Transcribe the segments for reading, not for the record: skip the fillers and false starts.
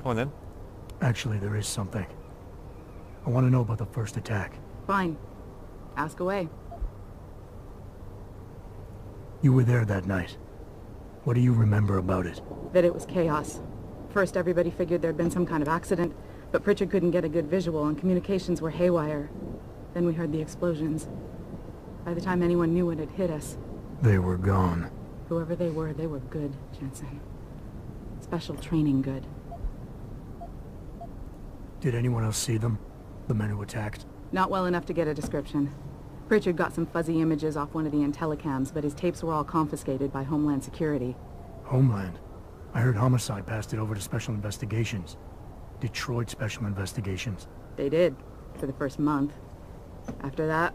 Come on then. Actually, there is something. I want to know about the first attack. Fine. Ask away. You were there that night. What do you remember about it? That it was chaos. First, everybody figured there'd been some kind of accident, but Pritchard couldn't get a good visual and communications were haywire. Then we heard the explosions. By the time anyone knew it had hit us, They were gone. whoever they were good, Jensen. Special training good. Did anyone else see them? The men who attacked? Not well enough to get a description. Pritchard got some fuzzy images off one of the Intellicams, but his tapes were all confiscated by Homeland Security. Homeland? I heard Homicide passed it over to Special Investigations. Detroit Special Investigations. They did, for the first month. After that,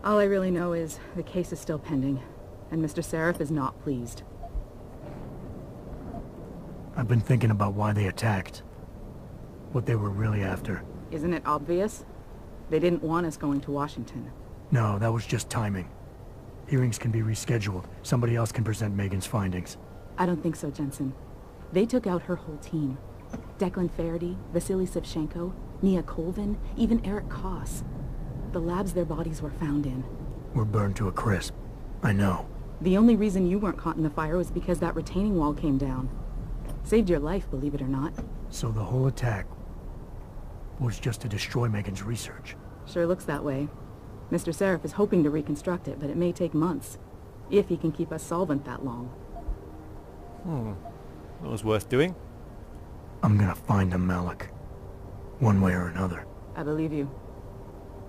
all I really know is the case is still pending, and Mr. Seraph is not pleased. I've been thinking about why they attacked. What they were really after. Isn't it obvious? They didn't want us going to Washington. No, that was just timing. Hearings can be rescheduled. Somebody else can present Megan's findings. I don't think so, Jensen. They took out her whole team. Declan Faraday, Vasily Savchenko, Nia Colvin, even Eric Koss. The labs their bodies were found in. We're burned to a crisp. I know. The only reason you weren't caught in the fire was because that retaining wall came down. Saved your life, believe it or not. So the whole attack was just to destroy Megan's research. Sure looks that way. Mr. Seraph is hoping to reconstruct it, but it may take months. If he can keep us solvent that long. That was worth doing. I'm gonna find him, Malik. One way or another. I believe you.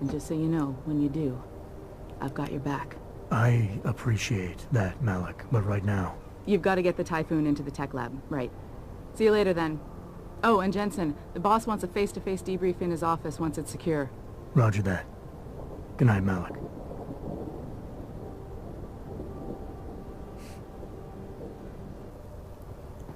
And just so you know, when you do, I've got your back. I appreciate that, Malik, but right now... You've got to get the Typhoon into the tech lab, right. See you later then. Oh, and Jensen, the boss wants a face-to-face debrief in his office once it's secure. Roger that. Good night, Malik.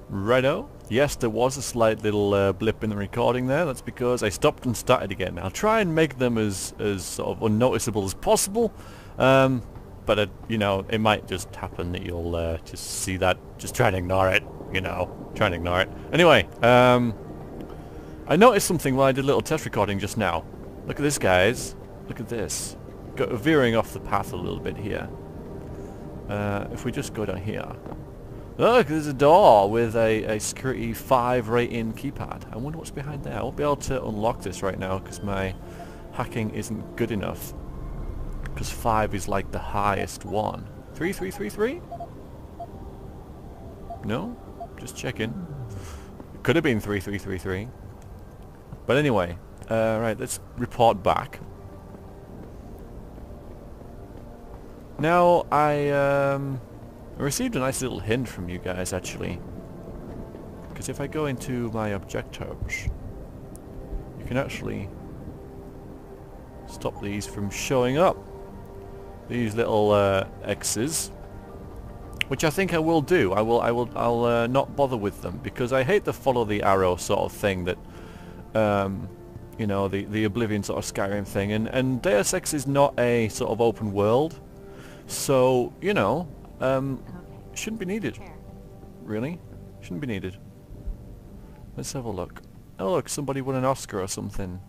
Righto. Yes, there was a slight little blip in the recording there. That's because I stopped and started again. I'll try and make them as sort of unnoticeable as possible. But, you know, it might just happen that you'll just see that. Just try and ignore it, you know. Try and ignore it. Anyway, I noticed something while I did a little test recording just now. Look at this, guys. Look at this. Veering off the path a little bit here. If we just go down here. Look, there's a door with a security 5 rating keypad. I wonder what's behind there. I won't be able to unlock this right now because my hacking isn't good enough. Because 5 is like the highest one. 3333? No? Just checking. It could have been 3333. But anyway, right, let's report back. Now, I received a nice little hint from you guys, actually. Because if I go into my objectives, you can actually stop these from showing up. These little X's, which I think I will do. I'll not bother with them because I hate the follow the arrow sort of thing that, you know, the Oblivion sort of Skyrim thing. And Deus Ex is not a sort of open world, so you know, shouldn't be needed. Really, shouldn't be needed. Let's have a look. Oh look, somebody won an Oscar or something.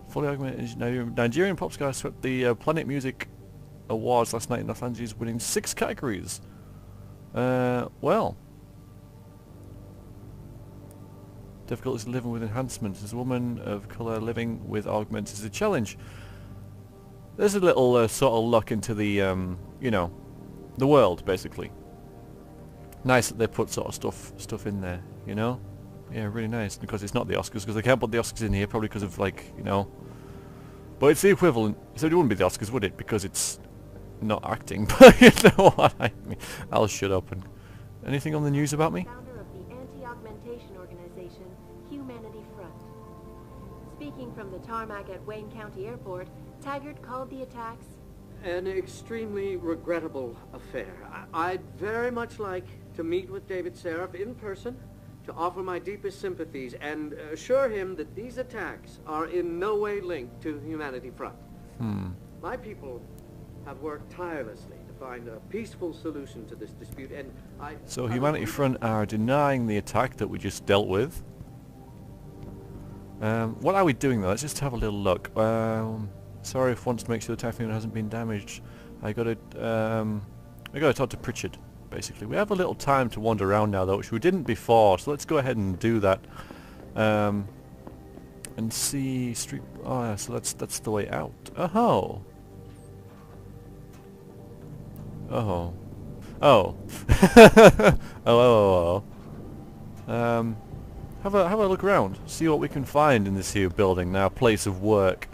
Fully augmented Nigerian pop star swept the Planet Music Awards last night in Los Angeles, winning 6 categories. Well. Difficulties living with enhancements. As a woman of colour living with augments is a challenge. There's a little sort of look into the, you know, the world, basically. Nice that they put sort of stuff in there, you know? Yeah, really nice. Because it's not the Oscars, because they can't put the Oscars in here, probably because of, like, you know... But it's the equivalent. So it wouldn't be the Oscars, would it? Because it's not acting, but you know what I mean. I'll shut up. And anything on the news about me? Founder of the anti-augmentation organization, Humanity Front. Speaking from the tarmac at Wayne County Airport, Taggart called the attacks an extremely regrettable affair. I'd very much like to meet with David Seraph in person to offer my deepest sympathies and assure him that these attacks are in no way linked to Humanity Front. My people have worked tirelessly to find a peaceful solution to this dispute, and So Humanity Front are denying the attack that we just dealt with. What are we doing though? Let's just have a little look. Sorry if wants to make sure the typhoon hasn't been damaged. I gotta talk to Pritchard, basically. We have a little time to wander around now though, which we didn't before, so let's go ahead and do that. And see street. Oh, yeah, so that's the way out. Oh. Oh. Oh. Oh. Have a look around. See what we can find in this here building now, place of work.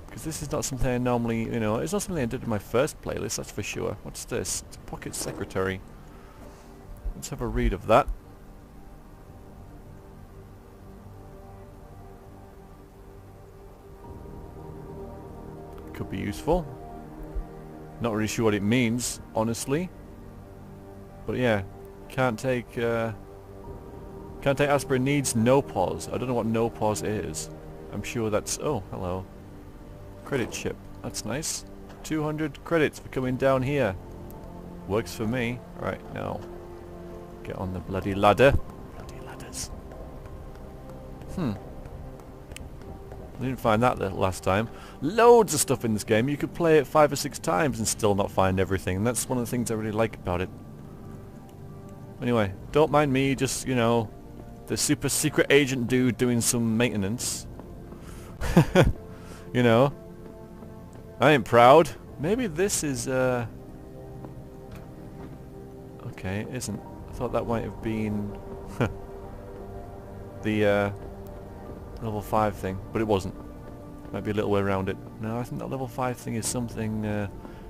Because this is not something I normally, you know, it's not something I did in my first playlist, that's for sure. What's this? It's a pocket secretary. Let's have a read of that. Could be useful. Not really sure what it means, honestly. But yeah, can't take aspirin, needs no pause. I don't know what no pause is. I'm sure that's... Oh, hello. Credit chip. That's nice. 200 credits for coming down here. Works for me. Right, now. Get on the bloody ladder. Bloody ladders. I didn't find that the last time. Loads of stuff in this game. You could play it 5 or 6 times and still not find everything. And that's one of the things I really like about it. Anyway, don't mind me, just, you know, the super secret agent dude doing some maintenance. You know. I ain't proud. Maybe this is, okay, it isn't. I thought that might have been the, level 5 thing, but it wasn't. Might be a little way around it. No, I think that level 5 thing is something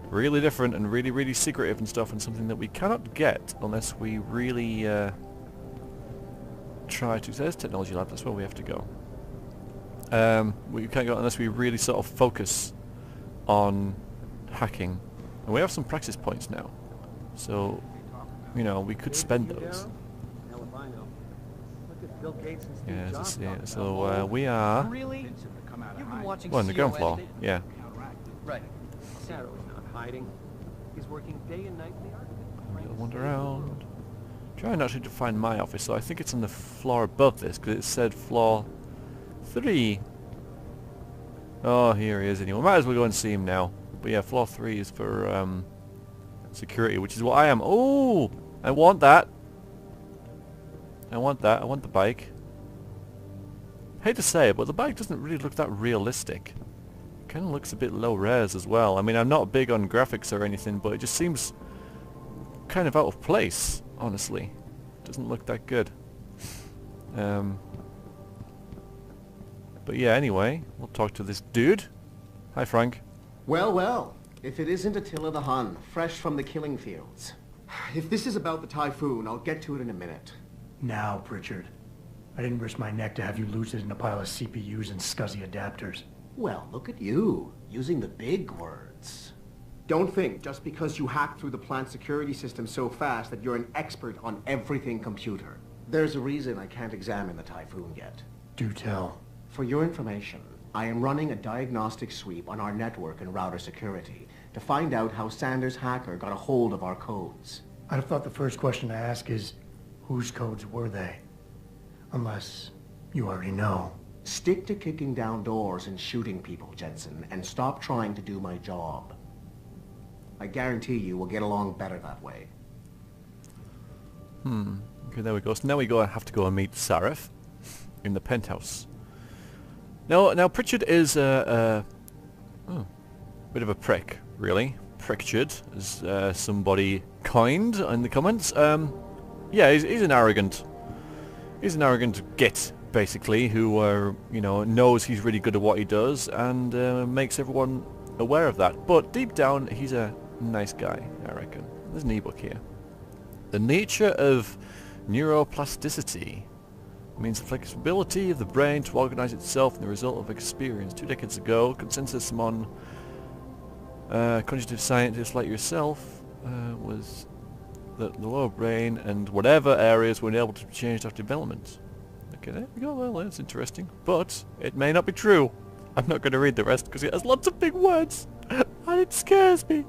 really different and really, really secretive and stuff, and something that we cannot get unless we really try to... There's Technology Lab, that's where we have to go. We can't go unless we really sort of focus on hacking. And we have some practice points now. So, you know, we could spend those. Yeah, this is it. So we are... Really? You've been watching Well, on the ground floor, yeah. Right. Saro's not hiding. He's working day and night in the architect. Wander around. Trying actually to find my office, so I think it's on the floor above this, because it said floor 3. Oh, here he is anyway. Might as well go and see him now. But yeah, floor 3 is for security, which is what I am. Oh, I want that. I want that. I want the bike. Hate to say it, but the bike doesn't really look that realistic. Kind of looks a bit low res as well. I mean, I'm not big on graphics or anything, but it just seems kind of out of place, honestly. Doesn't look that good. But yeah, anyway, we'll talk to this dude. Hi, Frank. Well, well, if it isn't Attila the Hun, fresh from the killing fields. If this is about the typhoon, I'll get to it in a minute. Now, Pritchard. I didn't risk my neck to have you lose it in a pile of CPUs and scuzzy adapters. Well, look at you, using the big words. Don't think just because you hacked through the plant security system so fast that you're an expert on everything computer. There's a reason I can't examine the typhoon yet. Do tell. For your information, I am running a diagnostic sweep on our network and router security to find out how Sanders' hacker got a hold of our codes. I'd have thought the first question to ask is, whose codes were they? Unless you already know. Stick to kicking down doors and shooting people, Jensen, and stop trying to do my job. I guarantee you we'll get along better that way. Okay, there we go. So now we have to go and meet Sarif in the penthouse. Now Pritchard is a bit of a prick, really. Pritchard, as somebody coined in the comments. Yeah, he's an arrogant git, basically, who you know, knows he's really good at what he does and makes everyone aware of that. But deep down, he's a nice guy, I reckon. There's an ebook here. The nature of neuroplasticity means the flexibility of the brain to organize itself and the result of experience. 2 decades ago, consensus among cognitive scientists like yourself was that the lower brain and whatever areas were able to change after development. Okay, there we go. Well, that's interesting. But it may not be true. I'm not going to read the rest because it has lots of big words and it scares me.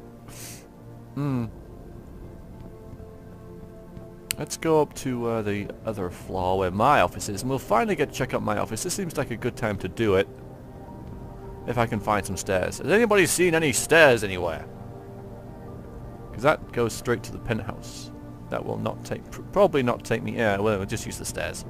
Let's go up to the other floor where my office is, and we'll finally get to check out my office. This seems like a good time to do it. If I can find some stairs. Has anybody seen any stairs anywhere? Because that goes straight to the penthouse. That will not take, probably not take me, yeah, well, we'll just use the stairs.